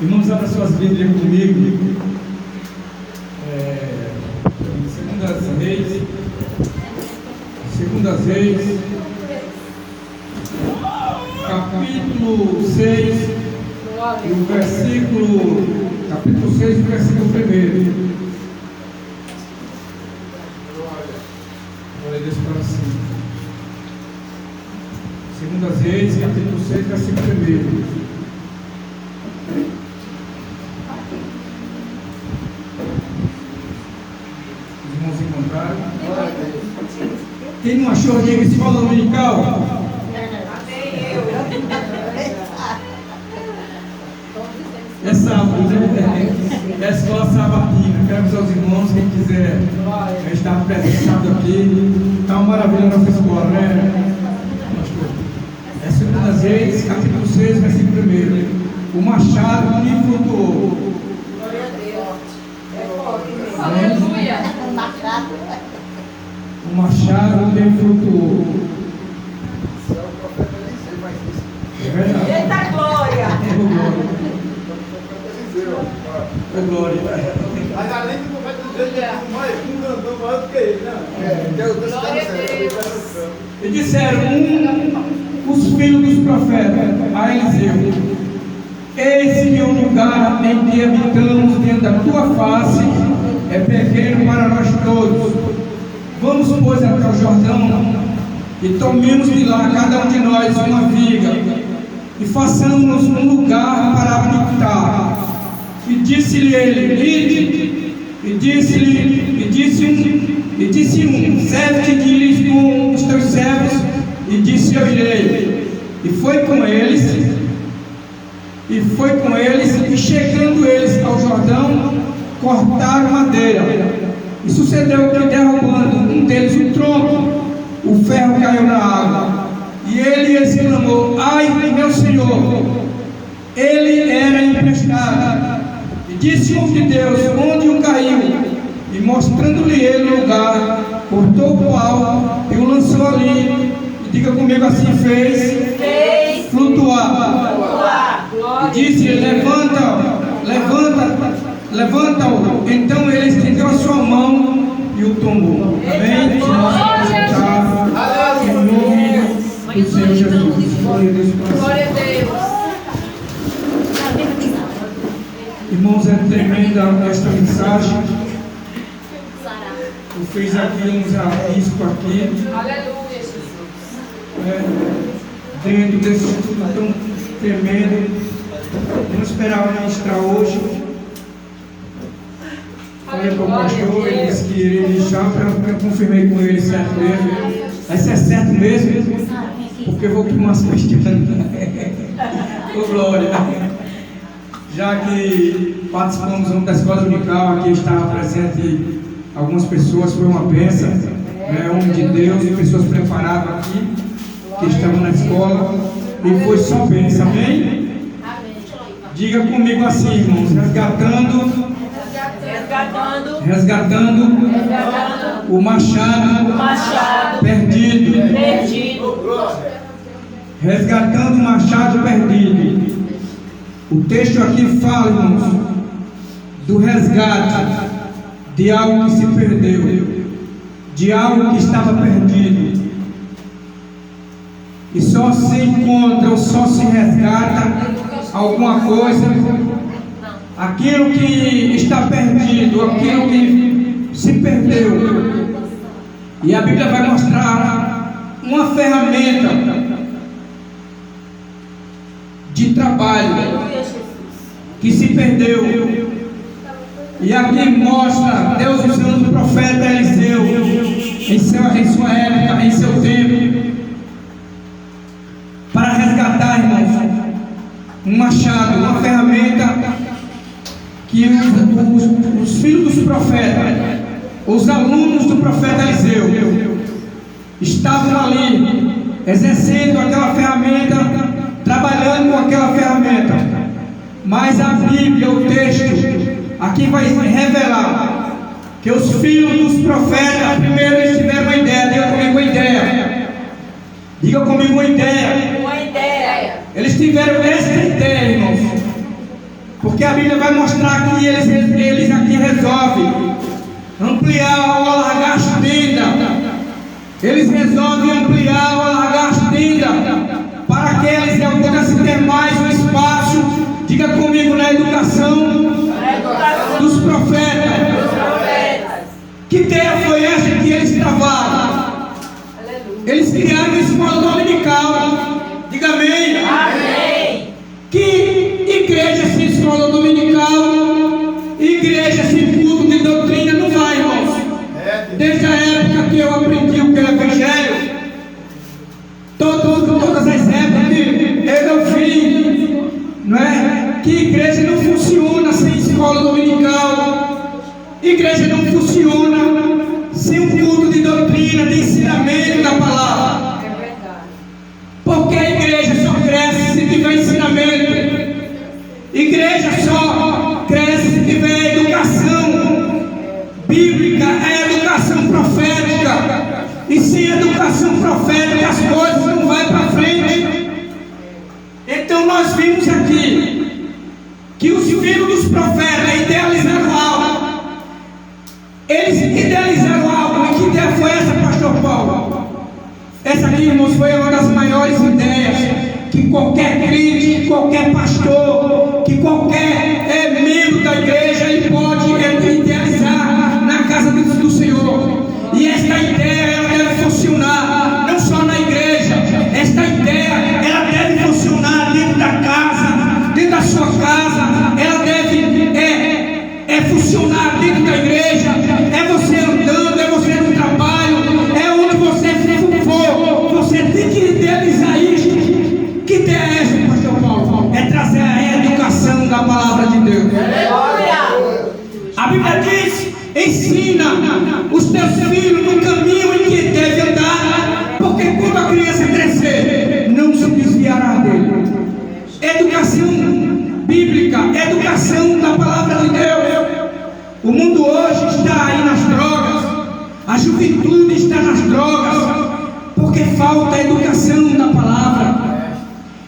Irmãos, abra suas Bíblias comigo. Segundas Reis, capítulo 6, e o versículo, capítulo 6, o versículo 1. Glória a Deus para cima. Segundas Reis, capítulo 6, versículo 1. Quem não achou, diga escola dominical? É sábado, né? É a escola sabatina. Quero avisar os irmãos, quem quiser estar presente aqui. Está uma maravilha a nossa escola, né? É Segundas Reis, capítulo 6, versículo 1. O machado me flutuou. Glória a Deus. Aleluia. O machado me flutuou. É verdade. Eita glória! É glória. Mas além de profeta dizer que é um grandão maior do que ele, né? Glória a Deus. E disseram os filhos dos profetas a Eliseu: eis que o lugar em que habitamos dentro da tua face é pequeno para nós todos. Vamos, pois, até o Jordão e tomemos de lá cada um de nós uma viga e façamos um lugar para habitar. E disse-lhe ele: ide. E disse um: serve-te de ir com os teus servos. E disse: eu irei. E foi com eles. E chegando eles ao Jordão, cortaram madeira. E sucedeu que, derrubando um deles o tronco, o ferro caiu na água. E ele exclamou: ai, meu senhor! Ele era emprestado. E disse o homem de Deus: onde o caiu? E mostrando-lhe ele o lugar, cortou o pau e o lançou ali. E diga comigo assim: fez flutuar. E disse: levanta-o. Então ele estendeu a sua mão e o tomou. Amém? Em nome do Senhor Jesus. Glória a Deus. Glória a Deus. Irmãos, é tremenda esta mensagem. Eu fiz aqui uns avisos aqui. Aleluia, Jesus. Dentro desse estudo tão tremendo. Eu não esperava ministrar hoje. Falei para o pastor, ele disse que ele já, eu confirmei com ele certo mesmo. Mas é certo mesmo, porque eu vou com umas questionando. Ô glória! Já que participamos da escola dominical, aqui estava presente algumas pessoas, foi uma bênção, homem de Deus, pessoas preparadas aqui, que estavam na escola, e foi só bênção, amém? Diga comigo assim, irmãos: resgatando o machado perdido. Resgatando o machado perdido. O texto aqui fala, irmãos, do resgate de algo que se perdeu, de algo que estava perdido. E só se encontra ou só se resgata alguma coisa, aquilo que está perdido, aquilo que se perdeu. E a Bíblia vai mostrar uma ferramenta de trabalho que se perdeu. E aqui mostra Deus usando o profeta Eliseu em sua época, em seu tempo, para resgatar, irmãos, um machado, uma ferramenta que os filhos dos profetas, os alunos do profeta Eliseu, estavam ali exercendo aquela ferramenta, trabalhando com aquela ferramenta. Mas a Bíblia, o texto aqui vai revelar que os filhos dos profetas primeiro eles tiveram uma ideia. Diga comigo uma ideia. Diga comigo uma ideia. Uma ideia. Eles tiveram essa ideia, irmãos. Porque Porque a Bíblia vai mostrar que eles aqui resolvem ampliar ou alargar as tendas. Eles resolvem ampliar ou alargar as tendas para que eles pudessem ter mais um espaço. Diga comigo, na educação dos profetas. Que ideia foi essa que eles travaram? Eles criaram uma escola dominical. Diga amém. Amém. Que igreja sem escola dominical, igreja sem culto de doutrina, não vai, irmãos. Desde a época que eu aprendi o que é o Evangelho, todas as épocas que eu vi, não é? Que igreja não funciona sem escola dominical, igreja não funciona sem um culto de doutrina, de ensinamento da palavra. É verdade. Porque a igreja só cresce se tiver ensinamento. Igreja só cresce se tiver educação bíblica, é educação profética. E sem educação profética as coisas não vão para frente. Então nós vimos aqui que os filhos dos profetas idealizaram algo. Eles idealizaram algo. E que ideia foi essa, pastor Paulo? Essa aqui, irmãos, foi uma das maiores ideias que qualquer crente, qualquer pastor, que qualquer membro da igreja ele pode idealizar na casa do Senhor. E esta ideia ela deve funcionar não só na igreja. Esta ideia ela deve funcionar dentro da casa, dentro da sua casa. Ela deve funcionar dentro da igreja. É você andando, é você no trabalho, é onde você for. Você tem que idealizar isso. Que ideia é essa, pastor Paulo? É trazer a educação da palavra de Deus. Aleluia. A Bíblia diz: ensina os teus filhos no caminho em que deve andar, porque quando a criança crescer, não se desviará dele. Educação bíblica, educação da palavra de Deus. O mundo hoje está aí nas drogas, a juventude está nas drogas, porque falta a educação da palavra.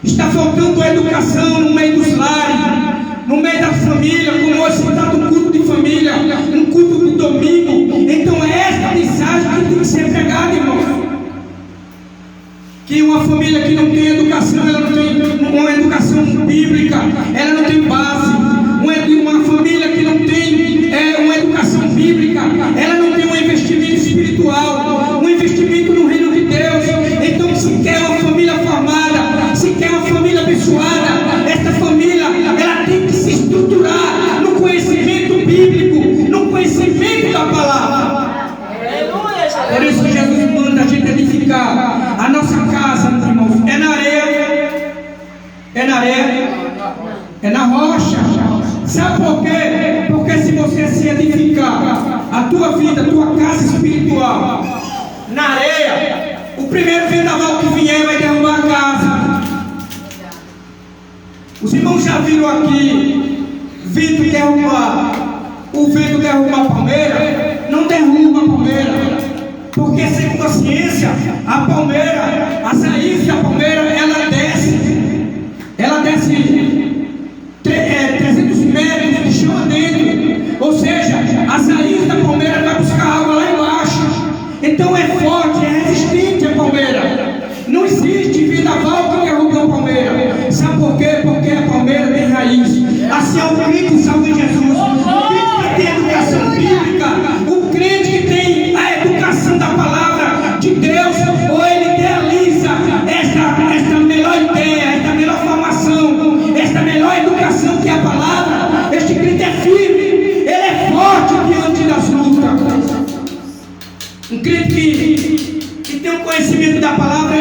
Está faltando a educação no meio dos lares, no meio da família, como hoje se trata um culto de família, um culto de domingo. Então é esta mensagem que tem que ser pregada, irmão. Que uma família que não tem educação, ela não tem uma educação bíblica, ela não tem base. Uma família que não tem uma educação bíblica, ela não tem um investimento espiritual, um investimento no reino de Deus. Então, se quer uma família formada, se quer uma família abençoada, esta família ela tem que se estruturar no conhecimento bíblico, no conhecimento da palavra. Aleluia. Por isso que Jesus manda a gente edificar a nossa casa, meus irmãos. É na areia, é na rocha. Sabe por quê? Porque se você se edificar a tua vida, a tua casa espiritual na areia, o primeiro vendaval que vier vai derrubar a casa. Os irmãos já viram aqui o vento derrubar a palmeira? Não derruba a palmeira, porque segundo a ciência, a palmeira, a raiz da palmeira, ela desce 300 metros de chão adentro, ou seja, as raízes da palmeira vai buscar água lá embaixo. Então é forte, é resistente a palmeira. Não existe vendaval que derruba a palmeira. Sabe por quê? Porque a palmeira tem raiz. Assim é o crente que salva Jesus, o crente que tem educação bíblica, o crente que tem a educação da palavra de Deus, ou ele idealiza esta melhor ideia, esta melhor formação, esta melhor educação que é a palavra. Este crente é firme, ele é forte diante das lutas. Um crente que tem um conhecimento da palavra,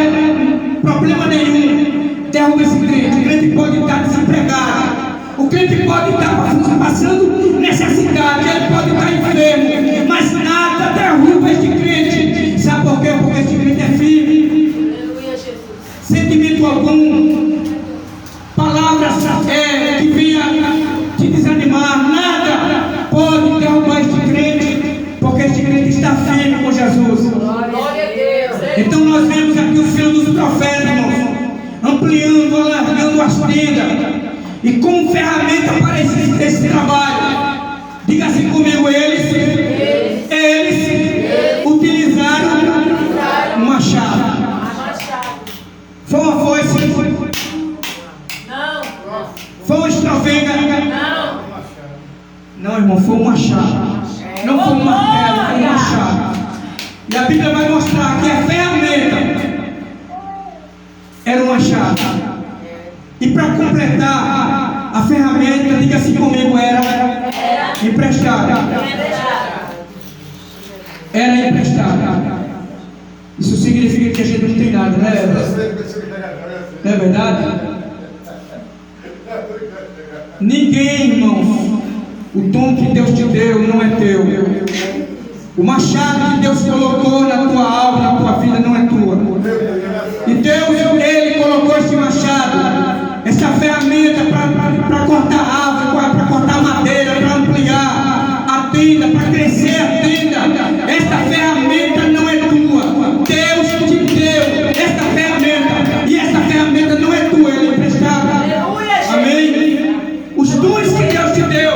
problema nenhum derruba esse crente. O crente pode estar desempregado, o crente pode estar passando necessidade, ele pode estar enfermo, mas nada derruba este crente. Sabe por quê? Porque este crente é firme. Aleluia, Jesus. Sentimento algum, palavras que venha te desanimar, nada pode derrubar este crente, porque este crente está firme com Jesus. Glória a Deus. Então nós vemos aqui os filhos dos profetas, irmãos, ampliando, alargando as tendas. E como ferramenta para esse trabalho, diga assim comigo, eles utilizaram um machado. Foi uma foice? Não. Foi uma estrovenga? Não. Não, irmão, foi um machado. Não foi um martelo, foi um machado. E a Bíblia vai mostrar que a ferramenta era um machado. E para completar, a ferramenta, diga assim comigo, era emprestada. Era emprestada. Isso significa que a gente não tem nada, né? Não é verdade? Ninguém, irmão, o dom que Deus te deu não é teu. O machado que Deus colocou na tua alma, na tua vida, não é tua. E Deus, Ele colocou esse machado, essa ferramenta para cortar árvore, para cortar madeira, para ampliar a tenda, para crescer a tenda. Esta ferramenta não é tua. Deus te deu esta ferramenta. E esta ferramenta não é tua, ela é emprestada. Amém? Os dons que Deus te deu.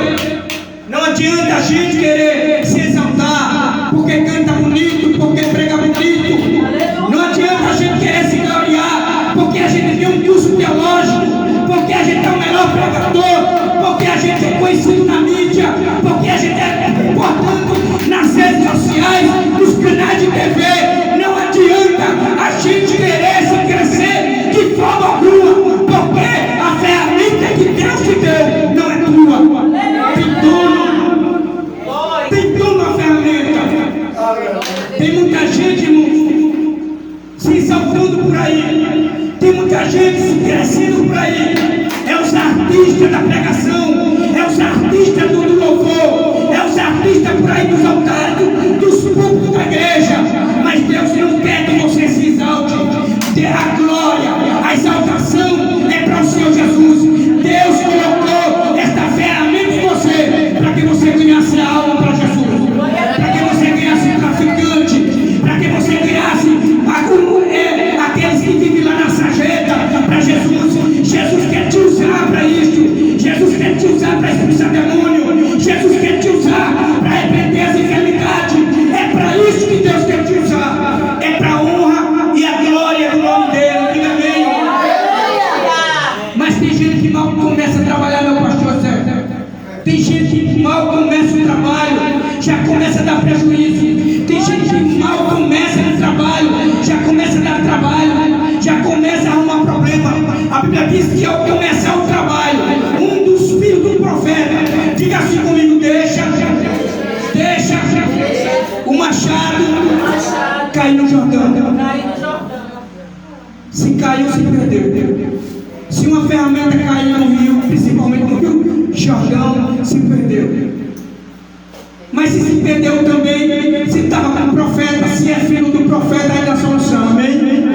Não adianta a gente querer se exaltar porque canta bonito, porque prega bonito. Não adianta a gente querer se gloriar porque a gente tem um curso teológico, porque a gente é o melhor pregador, porque a gente é conhecido na mídia, porque a gente é importante nas redes sociais, nos canais de TV. Não adianta a gente querer se crescer de forma alguma, porque a ferramenta que Deus te deu não é tua. Tem tudo a ferramenta. Tem muita gente, irmão, se exaltando por aí. Tem muita gente se crescendo por aí. É os artistas da pregação, é os artistas do louvor, é os artistas por aí dos altares, dos púlpitos da igreja. Mas Deus não quer que você se exalte. A glória, a exaltação é para o Senhor Jesus. Deus colocou esta ferramenta em você para que você ganhasse a alma para Jesus, para que você ganhasse um traficante, para que você ganhasse aqueles que vivem lá na sarjeta para Jesus. Jesus quer te usar para isso. Jesus quer te usar para expulsar demônio. Jesus quer te usar para repreender as enfermidades. É para isso que Deus quer te usar. É para a honra e a glória do nome dele. Diga amém. Mas tem gente que mal começa a trabalhar, meu pastor Zé. Tem gente que mal começa o trabalho, já começa a dar prejuízo. Tem gente que mal começa no trabalho, já começa a dar trabalho, já começa a arrumar problema. A Bíblia diz que ao começar o trabalho, um dos filhos do profeta, diga assim comigo, deixa o machado cair no Jordão. Se caiu, se perdeu. Se uma ferramenta cair no rio, principalmente no rio Jordão, se perdeu. Mas se perdeu também, se estava com o profeta, se é filho do profeta, ainda é a solução, amém?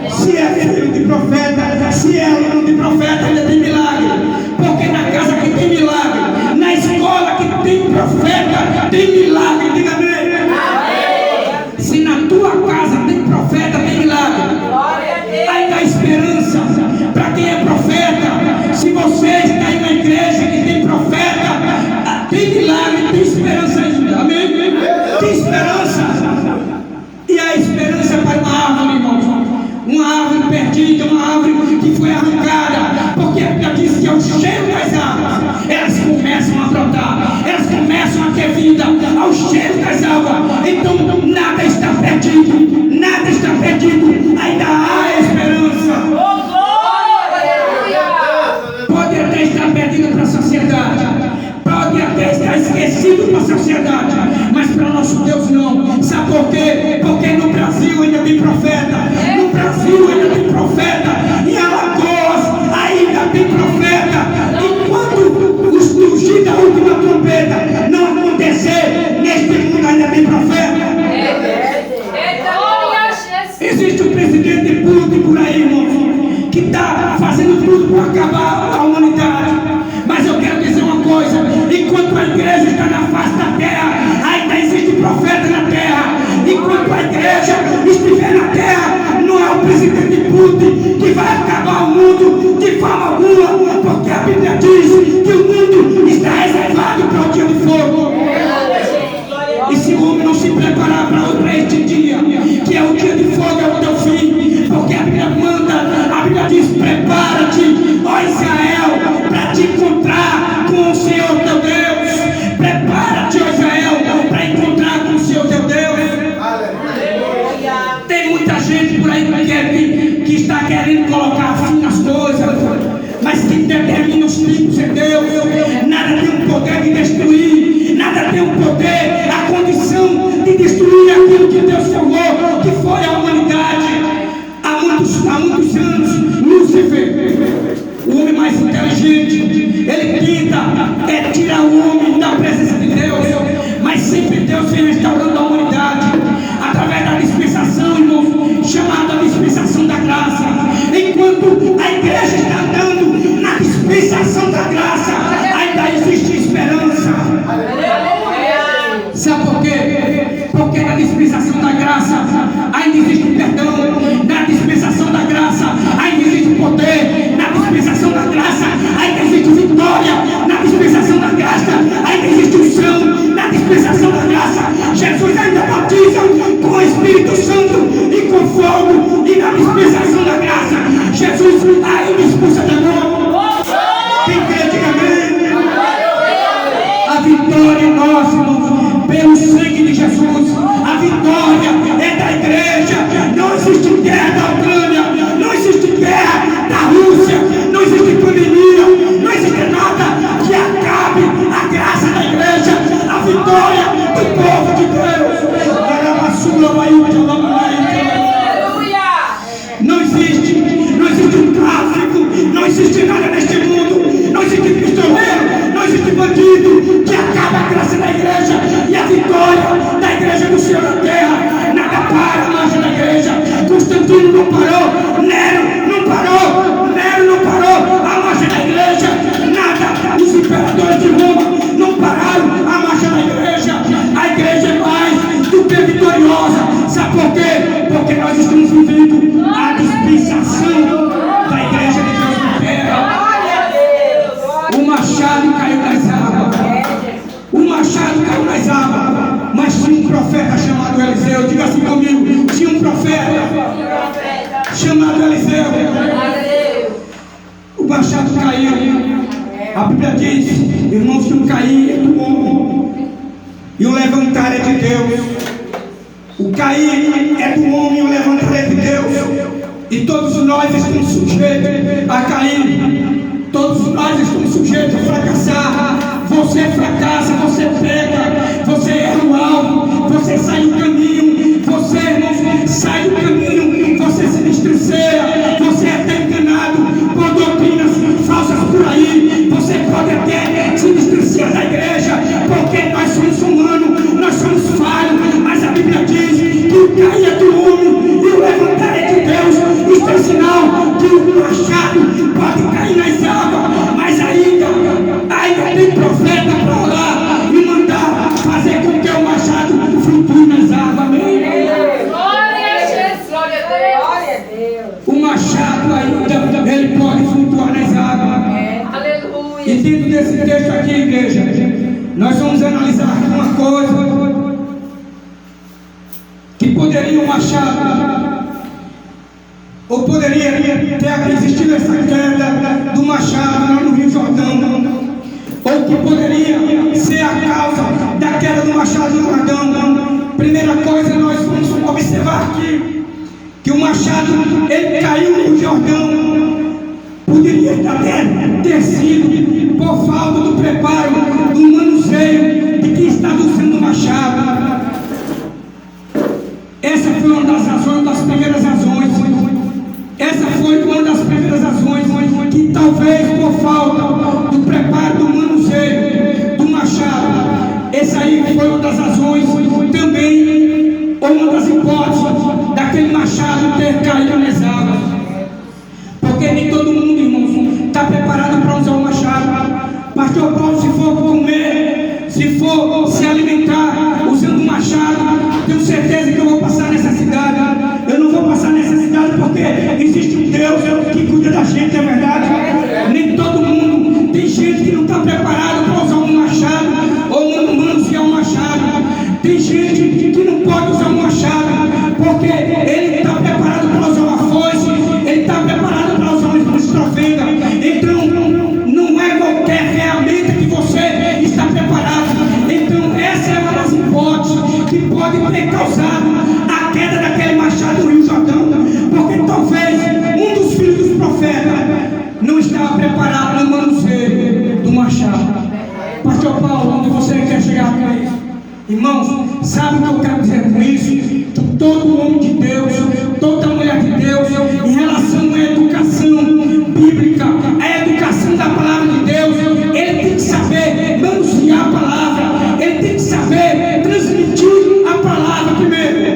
Se é filho de profeta, se é aluno de profeta, ainda tem milagre. Porque na casa que tem milagre, na escola que tem profeta, tem milagre, diga amém. Se na tua casa tem profeta, tem milagre. Ainda há esperança para quem é profeta. Se você está em uma igreja que tem profeta, tem milagre, tem esperança ainda, amém? Tem esperança. E a esperança para uma árvore, irmãos, uma árvore perdida, uma árvore que foi arrancada, porque a Bíblia diz que ao cheiro das árvores elas começam a brotar, elas começam a ter vida ao cheiro das árvores. Então nada está perdido, nada está perdido, ainda há esperança. Pode até estar perdido para a sociedade, pode até estar esquecido para a sociedade, mas para nosso Deus não. Sabe por quê? Porque no Brasil ainda tem profeta, no Brasil ainda tem profeta, em Alagoas ainda tem profeta. Enquanto os rugir da última trompeta não acontecer, neste mundo ainda tem profeta. Existe um presidente Putin por aí, irmão, que está fazendo tudo para acabar a humanidade. Mas eu quero dizer uma coisa: enquanto a igreja está na face da terra, ainda existe profeta na terra. Enquanto ó Israel, para te encontrar com o Senhor teu Deus. Prepara-te, ó Israel, para encontrar com o Senhor teu Deus. Tem muita gente por aí que está querendo colocar fim nas coisas, mas quem determina os tempos é Deus. Nada tem o poder de destruir, nada tem o poder, a condição de destruir aquilo que Deus falou, que foi a humanidade. Há muitos anos, Lúcifer, o homem mais inteligente, ele tenta tirar o homem da presença de Deus, mas sempre Deus vem restaurando a humanidade através da dispensação, irmão, chamada dispensação da graça. Enquanto a igreja está andando na dispensação da graça, ainda existe esperança. Sabe por quê? Porque na dispensação da graça ainda existe perdão, na dispensação da graça ainda existe poder, na dispensação da graça ainda existe vitória, na dispensação da graça ainda existe unção, na dispensação da graça Jesus ainda batiza com o Espírito Santo e com fogo, e na dispensação da graça Jesus ainda expulsa demônio. Quem crê, diga amém. A vitória é nossa, irmãos, pelo sangue de Jesus. A vitória é da igreja. Não existe guerra da Ucrânia, não existe guerra da Rússia, não existe pandemia, não existe nada que acabe a graça da igreja, a vitória do povo de Deus. Não existe um tráfico, não existe nada neste mundo, não existe pistoleiro, não existe bandido que acaba a graça da igreja e a vitória da igreja do Senhor na terra. Nada para a marcha da igreja. Constantino não parou, Nero não parou a marcha da igreja. Nada, os imperadores de Roma não pararam a marcha da igreja. A igreja é mais do que vitoriosa. Sabe por quê? Porque nós estamos vivendo a dispensação da igreja de Deus na terra. O machado caiu nas águas. O machado caiu nas águas. Mas tinha um profeta chamado Eliseu. Diga assim comigo: tinha um profeta chamado Eliseu. O machado caiu. A Bíblia diz, irmãos, que o cair é do homem e o levantar é de Deus. O cair é do homem e o levantar é de Deus. E todos nós estamos sujeitos a cair. Todos nós estamos sujeitos a fracassar. Você fracassa, você peca, você erra o alvo, você sai do caminho, você, irmão, sai do caminho, você se distancia, você é até enganado por doutrinas falsas por aí. Você pode até se distanciar da igreja, porque nós somos humanos, nós somos falhos, mas a Bíblia diz que o cair é do homem e o levantar é de Deus. Isto é sinal que o machado pode cair nas águas, mas ainda tem profeta para orar e mandar fazer com que o machado flutue nas águas. Amém? Glória a Jesus, glória a Deus. O machado ainda ele pode flutuar nas águas. Aleluia. E dentro desse texto aqui, igreja, nós vamos analisar uma coisa que poderia um machado, ou poderia ter existido essa queda do machado lá no Rio Jordão, ou que poderia ser a causa da queda do machado no Jordão. Primeira coisa, nós vamos observar aqui que o machado ele caiu no Jordão. Poderia até ter sido por falta do preparo, do manuseio de quem estava usando o machado. Essa foi uma das razões, das primeiras razões. Essa foi uma das primeiras razões que talvez por falta do preparo, do manuseio do machado, essa aí foi uma das razões também, ou uma das hipóteses daquele machado ter caído nas águas. Porque nem todo mundo, irmãos, está preparado para usar o machado. Pastor Paulo, se for comer, se for se alimentar usando o machado, tenho certeza que eu vou passar necessidade. Eu não vou passar necessidade porque existe um Deus que cuida da gente, é verdade? Nem todo mundo. Tem gente que não está preparado para usar um machado ou manusear um machado. Tem gente que não pode usar um machado porque ele está preparado para usar uma foice, ele está preparado para usar uma estrofenda, preparado no manuseio do machado. Pastor Paulo, onde você quer chegar com isso? Irmãos, sabe o que eu quero dizer com isso? Todo homem de Deus, toda mulher de Deus, em relação à educação bíblica, a educação da palavra de Deus, ele tem que saber manusear a palavra, ele tem que saber transmitir a palavra primeiro,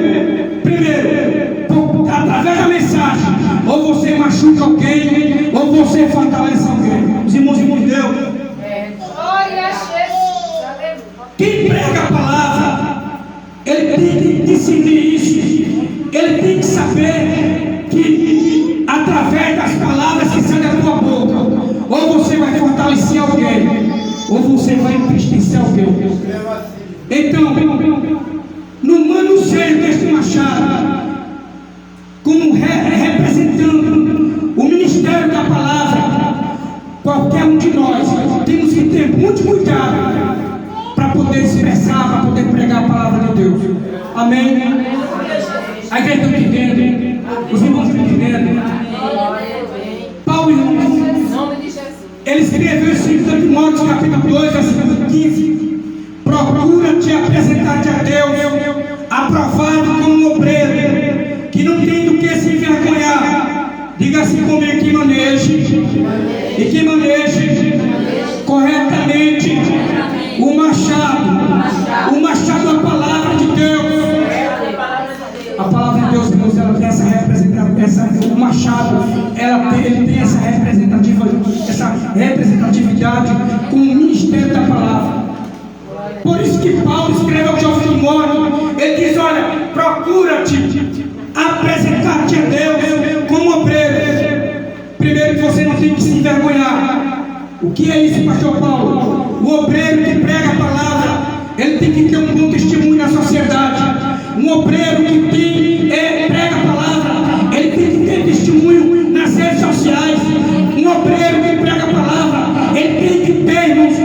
através da mensagem. Ou você machuca alguém, ou você fortalece alguém. Os irmãos de Deus, quem prega a palavra, ele tem que discernir isso. Ele tem que saber que através das palavras que saem da tua boca, ou você vai fortalecer alguém, ou você vai entristecer alguém. Então, no manuseio deste machado, como representando o ministério da palavra, qualquer um de nós temos que ter muito cuidado para poder expressar, para poder pregar a palavra de Deus. Amém? A igreja está entendendo? Os irmãos estão entendendo? Paulo, ele escreveu em 2 Timóteo capítulo 2, versículo 15: procura te apresentar-te a Deus, aprovado como um obreiro, que não tem do que se envergonhar. Diga assim comigo: que maneje corretamente o machado da palavra de Deus. A palavra de Deus, irmãos, ela tem essa representatividade, o machado, ele tem essa representatividade com o ministério da palavra. Por isso que Paulo escreveu ao Timóteo, ele diz: olha, procura-te apresentar-te a Deus como obreiro. Primeiro, que você não tem que se envergonhar. O que é isso, pastor Paulo? O obreiro que prega a palavra, ele tem que ter um bom testemunho na sociedade. Um obreiro que prega a palavra, ele tem que ter testemunho nas redes sociais. Um obreiro que prega a palavra, ele tem que ter, irmãos,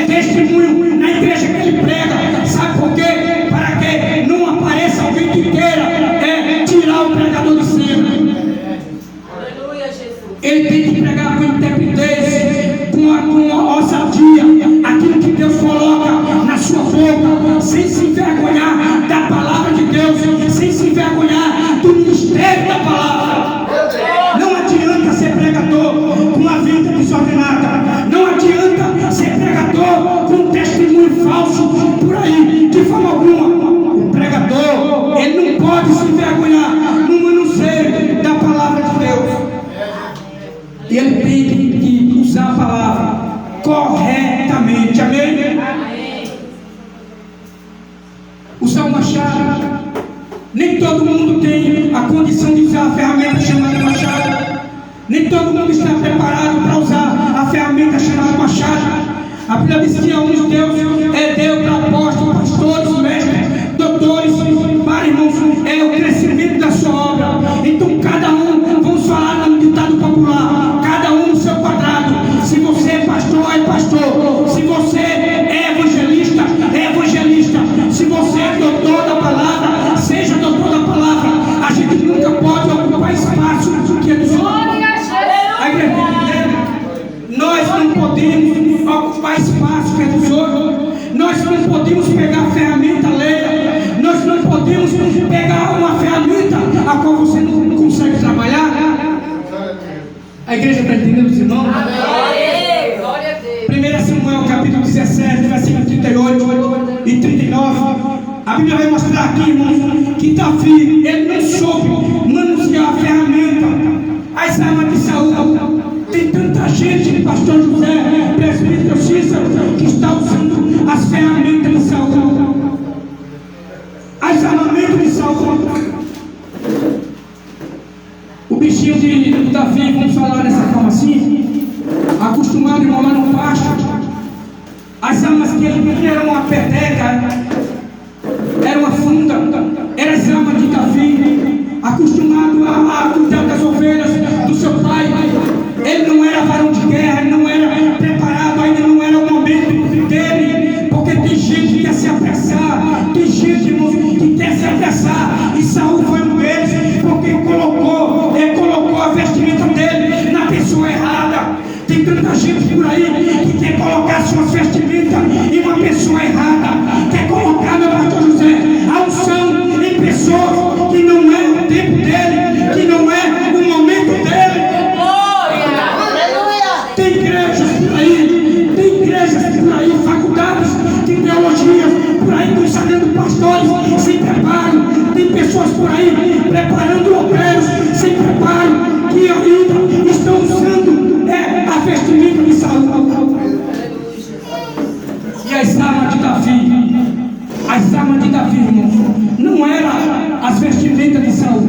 testemunho na igreja que ele prega. Sabe por quê? Para que não apareça alguém que queira tirar o pregador de cena. Aleluia, Jesus. Ele tem que pregar com intrepidez, com ousadia, aquilo que Deus coloca na sua boca, sem se envergonhar da palavra de Deus, sem se envergonhar do ministério da palavra. Não adianta ser pregador com uma vida desordenada, não adianta ser pregador com um testemunho falso por aí, de forma alguma. O pregador, ele não pode se envergonhar no manuseio da palavra de Deus. Ele tem que usar a palavra corretamente. Amém? Usar o machado. Nem todo mundo tem a condição de usar a ferramenta chamada machado. Nem todo mundo está preparado para usar a ferramenta chamada machado. A Bíblia diz que alguns Deus deu para apóstolos, pastores, mestres, doutores, para, irmãos, o crescimento da sua obra. Então cada um, vamos falar no ditado popular, cada um no seu quadrado. Se você é pastor, é pastor. Se você é evangelista, é evangelista. Se você é doutor da palavra, seja doutor da palavra. A gente nunca pode ocupar espaço que é do Senhor. Nós não podemos ocupar espaço que é do Senhor. Nós não podemos pegar a ferramenta alheia. Nós não podemos pegar uma ferramenta a qual você não consegue trabalhar. A igreja está entendendo, os irmãos? Amém. Glória a Deus. 1 Samuel capítulo 17, versículo 38 e 39. A Bíblia vai mostrar aqui, irmãos, que Davi, ele não soube manusear a ferramenta, as armas de Saul. Tem tanta gente, pastor José, presbítero Cícero, que está usando as ferramentas de Saul, as armamentos de Saul. O bichinho de Davi, vamos falar dessa forma assim, acostumado a morar no pasto. As armas que ele tinha eram uma peteca, era uma funda, eram as armas de Davi, acostumado a cuidar das ovelhas do seu pai. Ele não era varão de guerra, ele não era preparado, ainda não era o momento dele, porque tem gente que quer se apressar, tem gente, irmãos, que quer se apressar, e Saul foi um deles, porque colocou a vestimenta dele na pessoa errada. Tem tanta gente por aí que quer colocar suas vestimentas em uma pessoa errada, quer colocar, meu pastor José, a unção em pessoas que não é o tempo dele, que não é o momento dele. Tem igrejas por aí, faculdades de teologia por aí consagrando pastores sem preparo. Tem pessoas por aí preparando obreiros sem preparo, que ainda estão usando a vestimenta de Saul. E as armas de Davi, irmãos, não eram as vestimentas de Saul.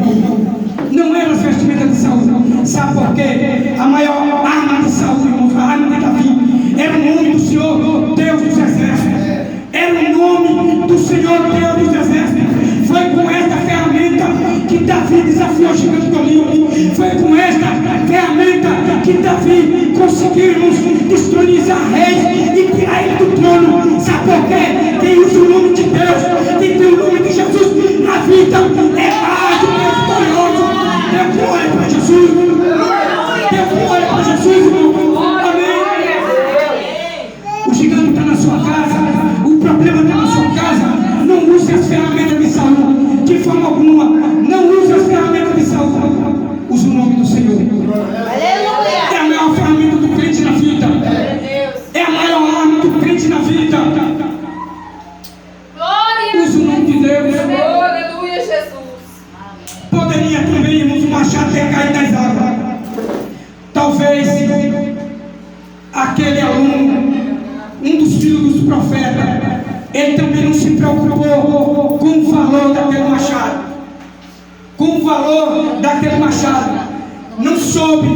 Não eram as vestimentas de Saul. Sabe por quê? A maior arma de Saul, irmãos, a arma de Davi, era o nome do Senhor, Deus dos Exércitos. Era o nome do Senhor, Deus dos Exércitos. Foi com esta ferramenta que Davi desafiou o gigante Golias. Foi com esta ferramenta que Davi conseguiu, irmãos, destronizar reis e tirar ele do trono. Sabe por quê? Quem usa o nome de Deus, quem tem o nome de Jesus na vida, é mais do que vitorioso. Dê glória para Jesus. Dê glória para Jesus, irmão. Amém. O gigante está na sua casa. O problema está na sua casa. Não use as ferramentas de Saul de forma alguma. Não use as ferramentas de Saul. Use o nome do Senhor. É a maior ferramenta do crente na vida. É a maior arma do crente na vida. Use o nome de Deus. Aleluia, Jesus. Poderia também, irmãos, o machado ter caído das águas. Talvez aquele aluno, um dos filhos dos profetas, ele também não se preocupou com o valor daquele machado. Com o valor daquele machado. Não soube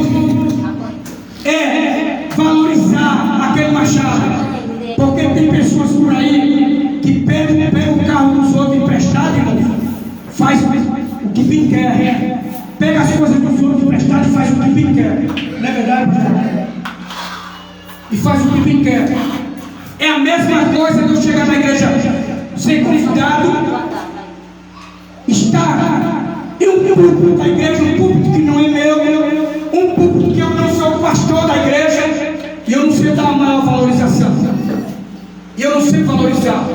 valorizar aquele machado. Porque tem pessoas por aí que pegam o carro dos outros emprestado, irmão, faz o que bem quer. Pega as coisas dos outros emprestados e faz o que bem quer. Não é verdade, pastor? E faz o que bem quer. É a mesma coisa que eu chegar na igreja, ser convidado, estar em um púlpito da igreja, um púlpito que não é meu, um púlpito que eu não sou o pastor da igreja, e eu não sei dar a maior valorização. E eu não sei valorizar.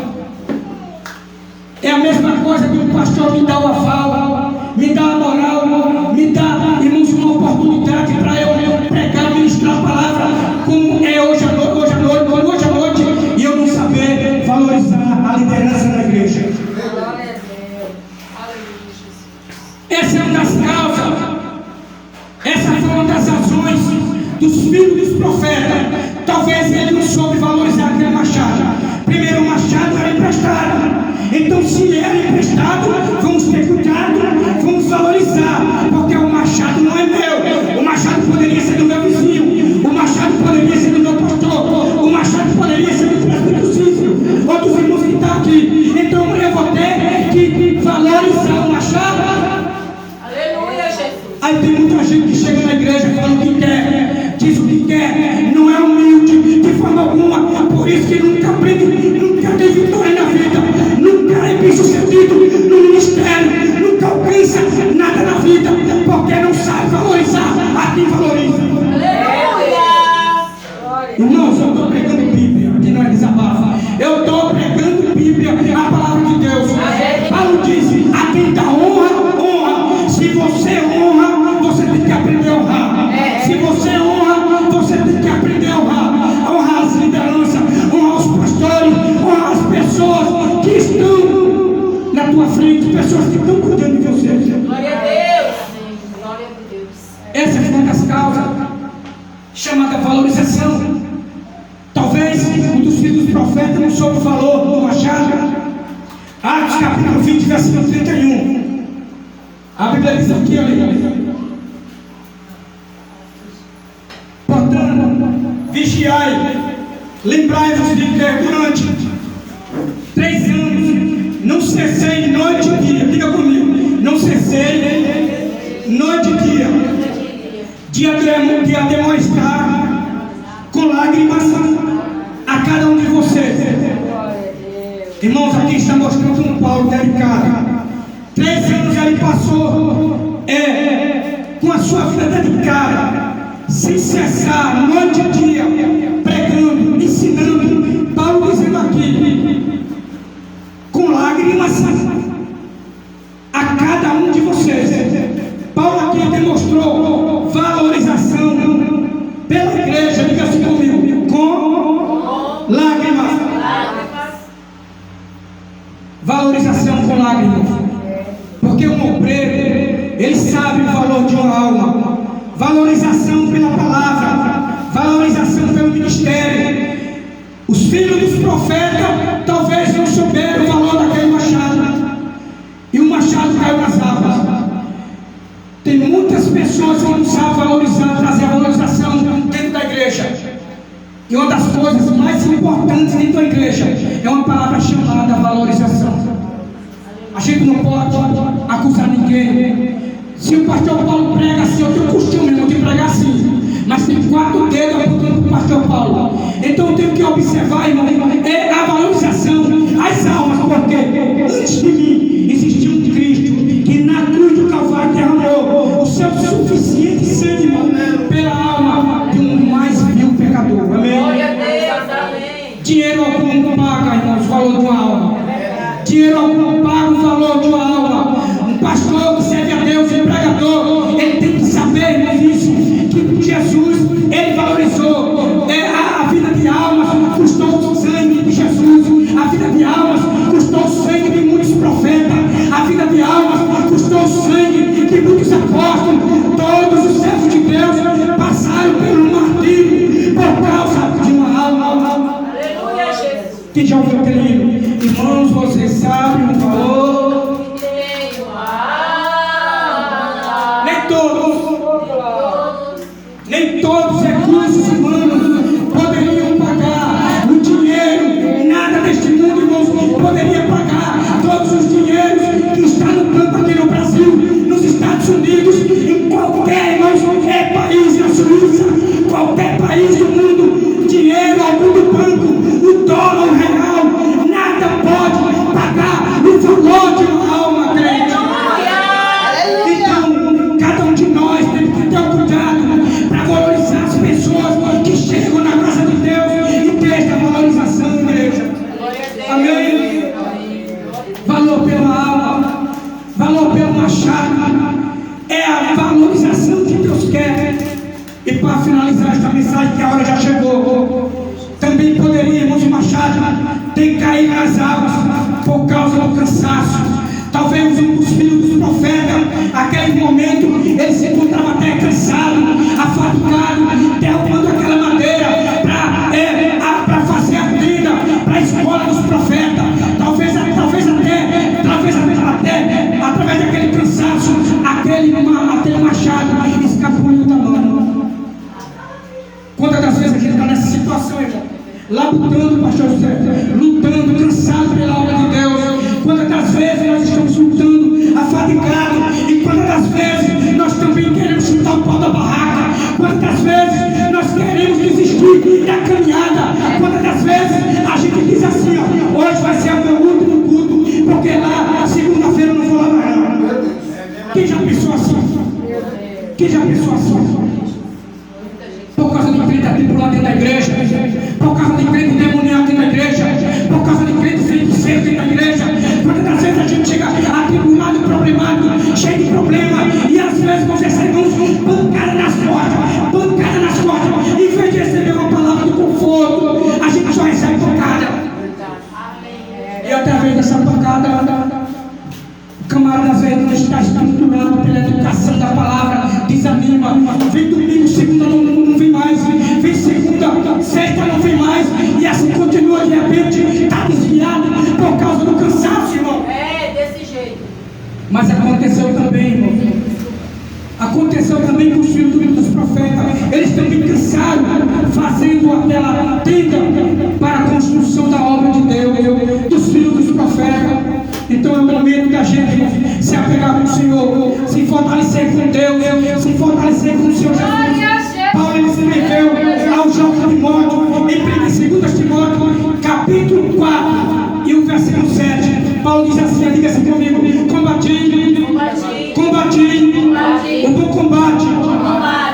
É a mesma coisa que o pastor me dá o aval, me dá a moral, me dá, irmãos, uma oportunidade para eu pregar, ministrar a palavra, como é hoje à noite, e eu não saber valorizar a liderança da igreja. Essa é uma das causas, essa foi uma das razões dos filhos dos profetas. Talvez ele não soube valorizar aquele machado. Primeiro, o machado era emprestado. Então, se ele era emprestado, vamos ter cuidado, vamos valorizar, porque o machado não é meu. O machado poderia ser do meu vizinho, o machado poderia ser do meu pastor, o machado poderia ser do presbítero, outros irmãos que estão aqui. Então, eu vou ter que valorizar o machado. Aleluia, Jesus. Aí tem muita gente que chega na igreja falando o que quer, diz o que quer, não é humilde de forma alguma, por isso que nunca aprende, nunca tem vitória na vida, nunca é bem sucedido no ministério, nunca alcança nada na vida, porque não sabe valorizar a quem valoriza. Aleluia. Irmãos, eu estou pregando Bíblia, aqui não é desabafa, eu estou pregando Bíblia, a palavra de Deus. Paulo diz, a quem dá honra, honra. Se você honra, você tem que aprender a honrar. Se você honra, você tem que aprender a honrar. Honrar as lideranças, honrar os pastores, honrar as pessoas que estão na tua frente, pessoas que estão cuidando de você. Glória a Deus. Glória a Deus. Essa é uma das causas, chamada valorização. Talvez um dos filhos dos profetas não soube o valor do machado. Atos capítulo 20, versículo 31. A Bíblia diz aqui, olha. Portanto, vigiai, lembrai-vos de que durante 3 anos não cessei noite e dia. Diga comigo, não cessei noite e dia de demonstrar com lágrimas a cada um de vocês. Irmãos, aqui está mostrando um Paulo dedicado. 3 anos ele passou com a sua vida dedicada, sem cessar, noite e dia, pregando, ensinando. Paulo dizendo aqui, com lágrimas a cada um de vocês. Paulo aqui demonstrou valorização pela igreja, diga assim comigo, com lágrimas. Valorização com lágrimas. Porque um obreiro, ele sabe o valor de uma alma. Valorização pela palavra, valorização pelo ministério. Os filhos dos profetas talvez não souberam o valor daquele machado, e o machado caiu nas águas. Tem muitas pessoas que não sabem valorizar, trazer a valorização dentro da igreja. E uma das coisas mais importantes dentro da igreja é uma palavra chamada valorização. A gente não pode acusar ninguém. Se o pastor Paulo prega assim, eu tenho costume de pregar assim, mas tem 4 dedos apontando para o pastor Paulo. Então eu tenho que observar, irmão, a valorização, as almas, porque antes de mim existia um Cristo que na cruz do Calvário derramou o seu suficiente sangue, irmão, pela alma de um mais vil pecador. Amém? Glória a Deus, amém. Dinheiro algum não paga, irmãos, o valor de uma alma. Dinheiro algum não paga o valor de uma alma. Um pastor que serve a Deus, um pregador, ele tem que saber, irmãos, isso, que Jesus, ele valorizou a vida de almas, custou o sangue de Jesus. A vida de almas custou o sangue de muitos profetas. A vida de almas custou o sangue de muitos apóstolos. Todos os servos de Deus passaram pelo martírio por causa de uma alma. Aleluia, Jesus. Quem já ouviu aquele hino? Irmãos, vocês sabem o valor. Nem todos os recursos humanos poderiam pagar o dinheiro. Nada deste mundo, irmãos, poderia pagar todos os dinheiros que está no campo aqui no Brasil, nos Estados Unidos, em qualquer, irmãos, país, na Suíça, qualquer país do mundo. Dinheiro algum do banco, o dólar, o real, nada pode pagar o valor de uma alma, crente. Então, cada um de nós tem que ter cuidado para valorizar as pessoas que chegam na casa de Deus e ter esta valorização, igreja. Amém? Valor pela alma, valor pelo machado, é a valorização que Deus quer. E para finalizar esta mensagem, que a hora já chegou, também poderíamos, o machado ter caído nas águas por causa do cansaço. Talvez um dos filhos dos profetas, naquele momento, ele se encontrava até cansado, afadigado, derrubando aquela madeira para fazer a tenda, para a escola dos profetas. Talvez até através daquele cansaço, aquele machado escapuliu da mão. Quantas das vezes a gente está nessa situação, irmão? Labutando, pastor José, lutando, cansado pela obra de Deus. Quantas das vezes nós estamos lutando, afadigados, e quantas das vezes nós também queremos chutar o pau da barraca. Quantas das vezes nós queremos desistir da caminhada. Quantas das vezes a gente diz assim, ó, hoje vai ser o meu último culto, porque lá, segunda-feira eu não vou lá mais. Quem já pensou assim? Quem já pensou assim? Por causa de crente atribulado dentro da igreja, por causa de crente demoniado dentro da igreja, por causa de crente feiticeiro dentro da igreja. Quantas das vezes a gente chega atribulado, problemático, cheio de problema, e às vezes nós recebemos pancada nas costas, em vez de receber uma palavra de conforto, a gente só recebe pancada. E através dessa pancada, o camarada às vezes não está estruturado pela educação da palavra, desanima, vem domingo, segunda não vem mais, vem segunda, sexta não vem mais, e assim continua, de repente está desviado por causa do cansaço, irmão. Desse jeito. Mas aconteceu também, irmão, aconteceu também com os filhos dos profetas. Eles também cansaram fazendo aquela tenda para a construção da obra de Deus, dos filhos dos profetas. Então é o momento da gente se apegar com o Senhor, se fortalecer com Deus, se fortalecer com o Senhor Jesus. Paulo escreveu ao jovem Timóteo, em 2 Timóteo, capítulo 4, e o versículo 7. Paulo diz assim, diga-se comigo: combati o bom combate,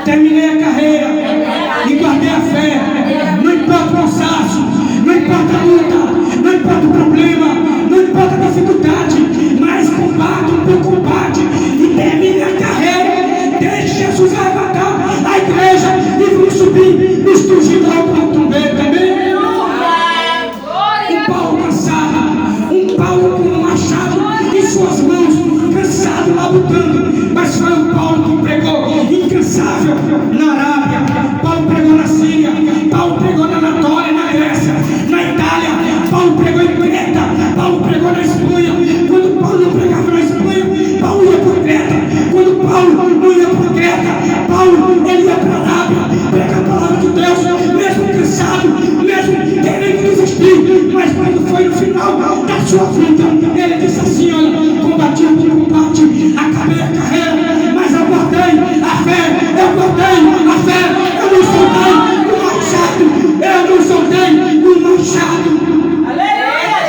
terminei a carreira, fracassado, mesmo querendo desistir, mas quando foi no final da sua vida, ele disse assim: olha, combati o bom combate, acabei a carreira, mas eu guardei a fé, eu guardei a fé, eu não soltei o machado, eu não soltei o machado.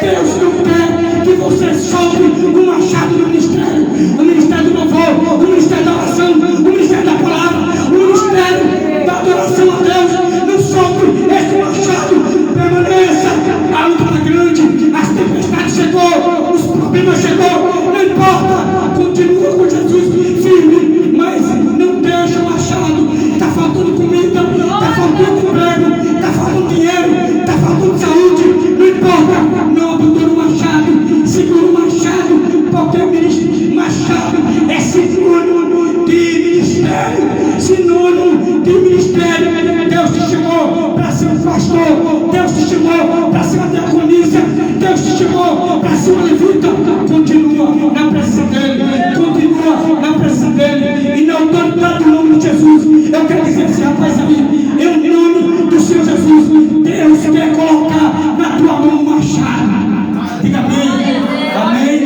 Deus não quer que você solte o machado do ministério, o ministério do louvor, o ministério da oração, o ministério da palavra, o ministério da adoração a Deus. Não solte esse machado, permaneça. A luta está grande, as tempestades chegou, os problemas chegou, não importa, continua com Jesus firme, mas não deixa o machado. Está faltando comida, está faltando emprego, está faltando dinheiro, está faltando saúde, não importa, não abandone o machado, segura o machado, porque o machado é sinônimo de ministério, sinônimo de ministério. Deus te chamou para ser um pastor, Deus te chamou para ser uma diaconisa, Deus te chamou para ser uma levita. Continua na presença dele, continua na presença dele, e na autoridade do nome de Jesus. Eu quero dizer assim, rapaz, ali, em nome do Senhor Jesus, Deus quer colocar na tua mão um machado. Diga amém, amém.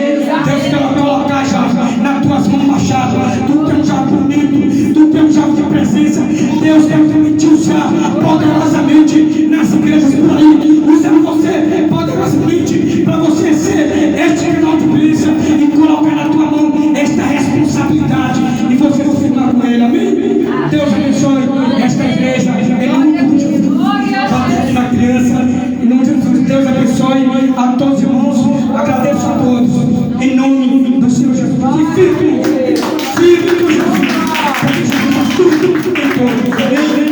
Deus quer colocar já nas tuas mãos um machado. Tu tem um jarro bonito, tu tem um jarro de presença. Deus quer permitir usar poderosamente nas igrejas por aí, usando você poderosamente para você ser este canal de bênção e colocar na tua mão esta responsabilidade e você se firmar com ele, amém? Deus abençoe esta igreja em nome de Jesus. Bate aqui na criança, em nome de Jesus. Deus abençoe a todos os irmãos, agradeço a todos em nome do Senhor Jesus. E firme com Jesus, porque Jesus faz tudo em todos. Amém?